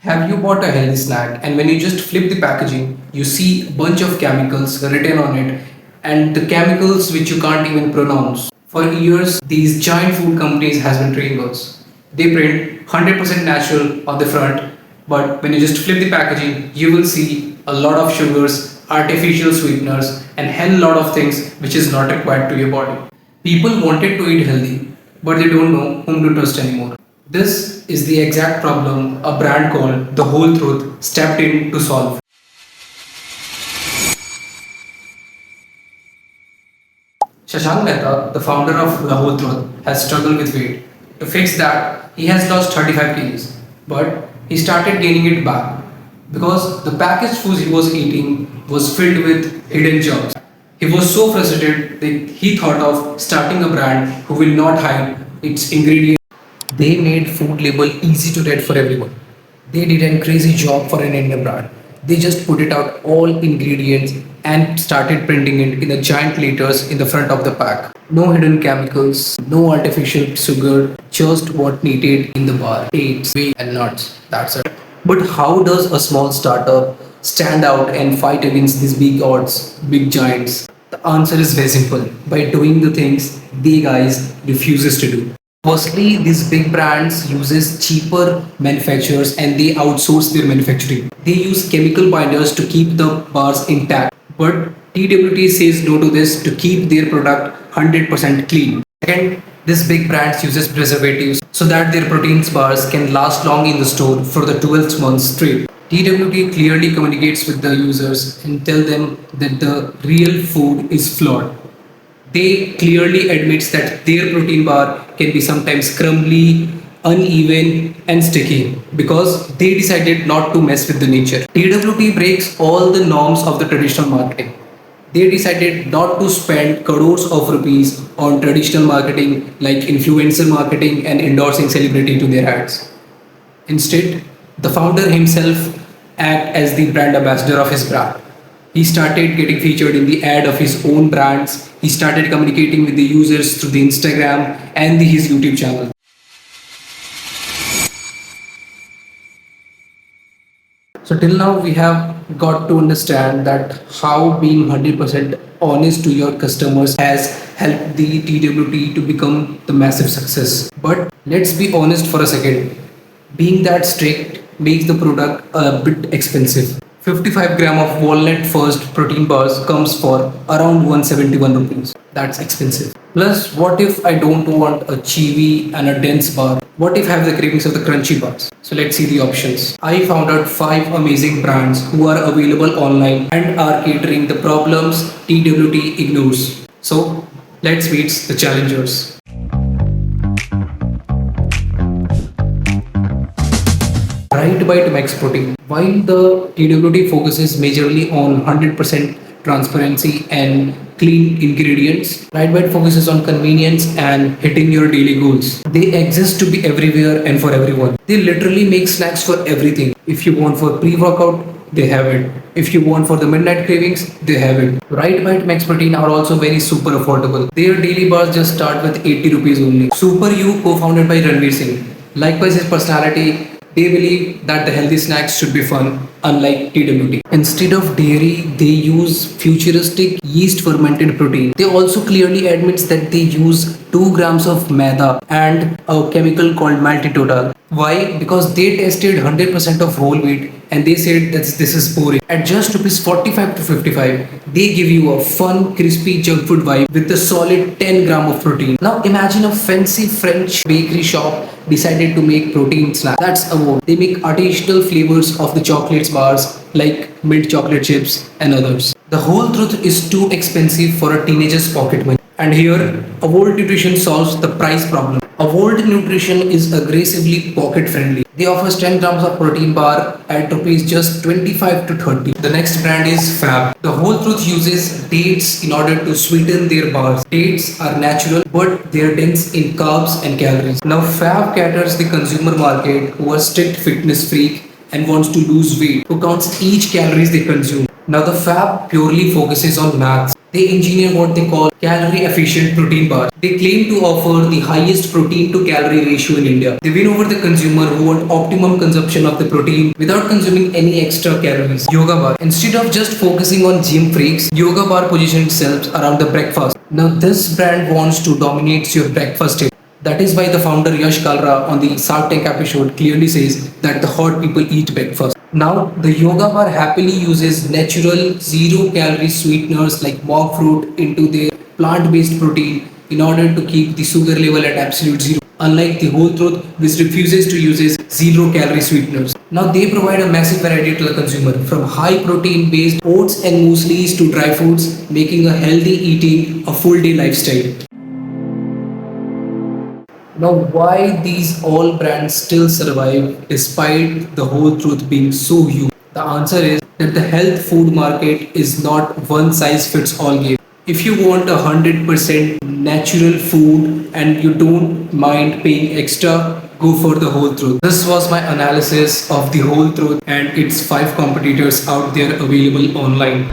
Have you bought a healthy snack and when you just flip the packaging, you see a bunch of chemicals written on it and the chemicals which you can't even pronounce. For years, these giant food companies has been tricking us. They print 100% natural on the front, but when you just flip the packaging, you will see a lot of sugars, artificial sweeteners, and hell lot of things which is not required to your body. People wanted to eat healthy, but they don't know whom to trust anymore. This is the exact problem a brand called The Whole Truth stepped in to solve. Shashank Mehta, the founder of The Whole Truth, has struggled with weight. To fix that, he has lost 35 kgs, but he started gaining it back because the packaged foods he was eating was filled with hidden germs. He was so frustrated that he thought of starting a brand who will not hide its ingredients. They made food label easy to read for everyone. They did a crazy job for an Indian brand. They just put it out all ingredients and started printing it in the giant letters in the front of the pack. No hidden chemicals, no artificial sugar, just what needed in the bar. Dates, wheat and nuts. That's it. But how does a small startup stand out and fight against these big odds, big giants? The answer is very simple. By doing the things they guys refuses to do. Firstly, these big brands uses cheaper manufacturers and they outsource their manufacturing. They use chemical binders to keep the bars intact. But TWT says no to this to keep their product 100% clean. Second, this big brands uses preservatives so that their protein bars can last long in the store for the 12 months straight. TWT clearly communicates with the users and tell them that the real food is flawed. They clearly admits that their protein bar can be sometimes crumbly, uneven and sticky because they decided not to mess with the nature. TWT breaks all the norms of the traditional marketing. They decided not to spend crores of rupees on traditional marketing like influencer marketing and endorsing celebrity to their ads. Instead, the founder himself act as the brand ambassador of his brand. He started getting featured in the ad of his own brands. He started communicating with the users through the Instagram and his YouTube channel. So till now we have got to understand that how being 100% honest to your customers has helped the TWT to become the massive success. But let's be honest for a second. Being that strict makes the product a bit expensive. 55 gram of walnut first protein bars comes for around 171 rupees. That's expensive. Plus, what if I don't want a chewy and a dense bar? What if I have the cravings of the crunchy bars? So let's see the options. I found out 5 amazing brands who are available online and are catering the problems TWT ignores. So let's meet the challengers. Right Bite Max Protein. While the TWT focuses majorly on 100% transparency and clean ingredients, Right Bite focuses on convenience and hitting your daily goals. They exist to be everywhere and for everyone. They literally make snacks for everything. If you want for pre-workout, they have it. If you want for the midnight cravings, they have it. Right Bite Max Protein are also very super affordable. Their daily bars just start with 80 rupees only. Super You, co-founded by Ranveer Singh. Likewise, his personality, they believe that the healthy snacks should be fun, unlike TWT. Instead of dairy, they use futuristic yeast fermented protein. They also clearly admits that they use 2 grams of maida and a chemical called maltitol. Why? Because they tested 100% of whole wheat and they said that this is boring. At just rupees 45 to 55, they give you a fun, crispy junk food vibe with a solid 10 gram of protein. Now imagine a fancy French bakery shop decided to make protein snack. That's a vote. They make artificial flavors of the chocolates bars like mint chocolate chips and others. The whole truth is too expensive for a teenager's pocket money. And here, Avolt Nutrition solves the price problem. Avolt Nutrition is aggressively pocket friendly. They offer 10 grams of protein bar at rupees just 25 to 30. The next brand is Fab. The Whole Truth uses dates in order to sweeten their bars. Dates are natural but they are dense in carbs and calories. Now Fab caters the consumer market who are strict fitness freak and wants to lose weight, who counts each calories they consume. Now the Fab purely focuses on maths. They engineer what they call calorie efficient protein bars. They claim to offer the highest protein to calorie ratio in India. They win over the consumer who want optimum consumption of the protein without consuming any extra calories. Yoga bar. Instead of just focusing on gym freaks, Yoga bar positions itself around the breakfast. Now this brand wants to dominate your breakfast table. That is why the founder Yash Kalra on the Shark Tank episode clearly says that the hot people eat breakfast. Now, the yoga bar happily uses natural zero calorie sweeteners like monk fruit into their plant based protein in order to keep the sugar level at absolute zero. Unlike the whole truth, which refuses to use zero calorie sweeteners. Now they provide a massive variety to the consumer from high protein based oats and mueslis to dry foods, making a healthy eating a full day lifestyle. Now, why these all brands still survive despite the whole truth being so huge? The answer is that the health food market is not one size fits all game. If you want 100% natural food and you don't mind paying extra, go for the whole truth. This was my analysis of the whole truth and its 5 competitors out there available online.